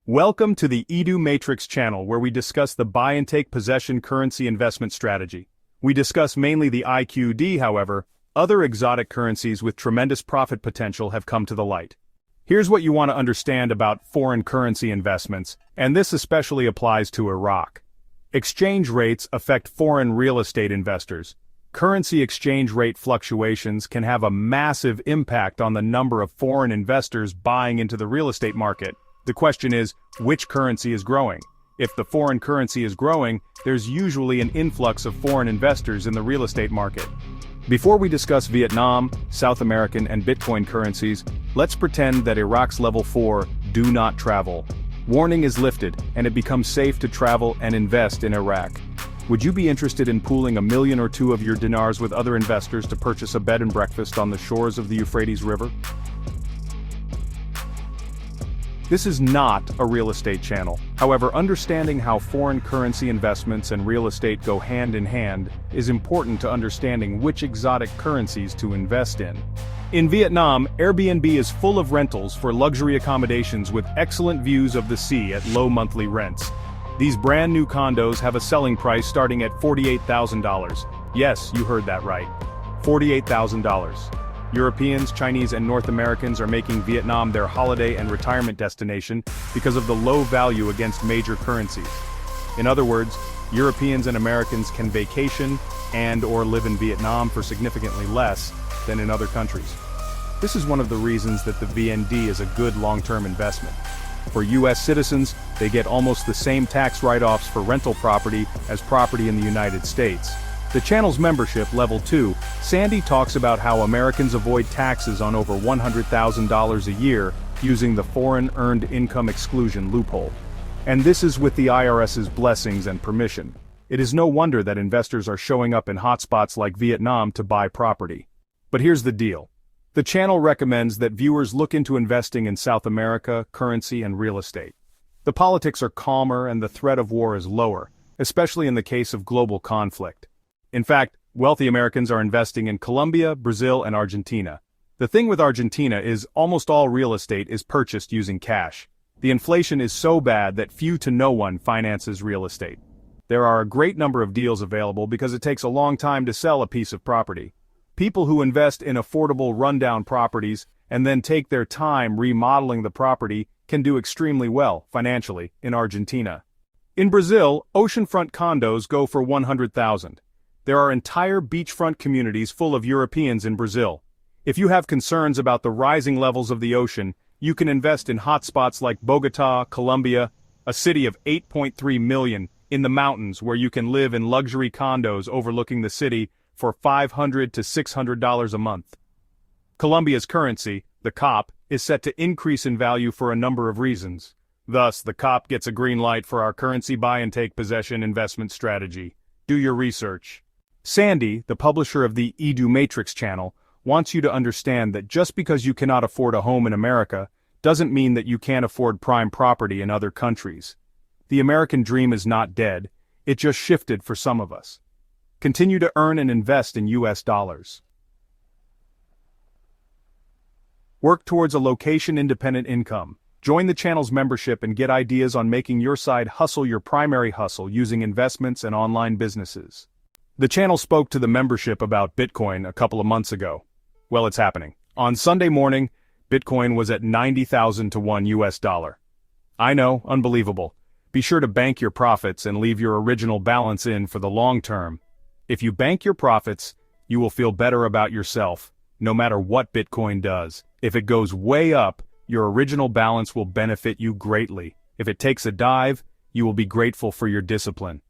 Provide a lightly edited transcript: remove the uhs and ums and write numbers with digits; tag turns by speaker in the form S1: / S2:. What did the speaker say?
S1: Welcome to the Edu Matrix channel where we discuss the buy and take possession currency investment strategy. We discuss mainly the IQD, however, other exotic currencies with tremendous profit potential have come to the light. Here's what you want to understand about foreign currency investments, and this especially applies to Iraq. Exchange rates affect foreign real estate investors. Currency exchange rate fluctuations can have a massive impact on the number of foreign investors buying into the real estate market. The question is, which currency is growing? If the foreign currency is growing, there's usually an influx of foreign investors in the real estate market. Before we discuss Vietnam, South American and Bitcoin currencies, let's pretend that Iraq's level 4, do not travel. Warning is lifted, and it becomes safe to travel and invest in Iraq. Would you be interested in pooling $1 million or $2 of your dinars with other investors to purchase a bed and breakfast on the shores of the Euphrates River? This is not a real estate channel. However, understanding how foreign currency investments and real estate go hand in hand is important to understanding which exotic currencies to invest in. In Vietnam, Airbnb is full of rentals for luxury accommodations with excellent views of the sea at low monthly rents. These brand new condos have a selling price starting at $48,000. Yes, you heard that right. $48,000. Europeans, Chinese and North Americans are making Vietnam their holiday and retirement destination because of the low value against major currencies. In other words, Europeans and Americans can vacation and/or live in Vietnam for significantly less than in other countries. This is one of the reasons that the VND is a good long-term investment. For U.S. citizens, they get almost the same tax write-offs for rental property as property in the United States. The channel's membership, Level 2, Sandy talks about how Americans avoid taxes on over $100,000 a year using the Foreign Earned Income Exclusion loophole. And this is with the IRS's blessings and permission. It is no wonder that investors are showing up in hotspots like Vietnam to buy property. But here's the deal. The channel recommends that viewers look into investing in South America, currency and real estate. The politics are calmer and the threat of war is lower, especially in the case of global conflict. In fact, wealthy Americans are investing in Colombia, Brazil, and Argentina. The thing with Argentina is almost all real estate is purchased using cash. The inflation is so bad that few to no one finances real estate. There are a great number of deals available because it takes a long time to sell a piece of property. People who invest in affordable rundown properties and then take their time remodeling the property can do extremely well, financially, in Argentina. In Brazil, oceanfront condos go for $100,000. There are entire beachfront communities full of Europeans in Brazil. If you have concerns about the rising levels of the ocean, you can invest in hotspots like Bogotá, Colombia, a city of 8.3 million, in the mountains where you can live in luxury condos overlooking the city for $500 to $600 a month. Colombia's currency, the COP, is set to increase in value for a number of reasons. Thus, the COP gets a green light for our currency buy and take possession investment strategy. Do your research. Sandy, the publisher of the Edu Matrix channel, wants you to understand that just because you cannot afford a home in America, doesn't mean that you can't afford prime property in other countries. The American dream is not dead, it just shifted for some of us. Continue to earn and invest in US dollars. Work towards a location-independent income. Join the channel's membership and get ideas on making your side hustle your primary hustle using investments and online businesses. The channel spoke to the membership about Bitcoin a couple of months ago. Well, it's happening. On Sunday morning, Bitcoin was at 90,000 to $1 US. I know, unbelievable. Be sure to bank your profits and leave your original balance in for the long term. If you bank your profits, you will feel better about yourself, no matter what Bitcoin does. If it goes way up, your original balance will benefit you greatly. If it takes a dive, you will be grateful for your discipline.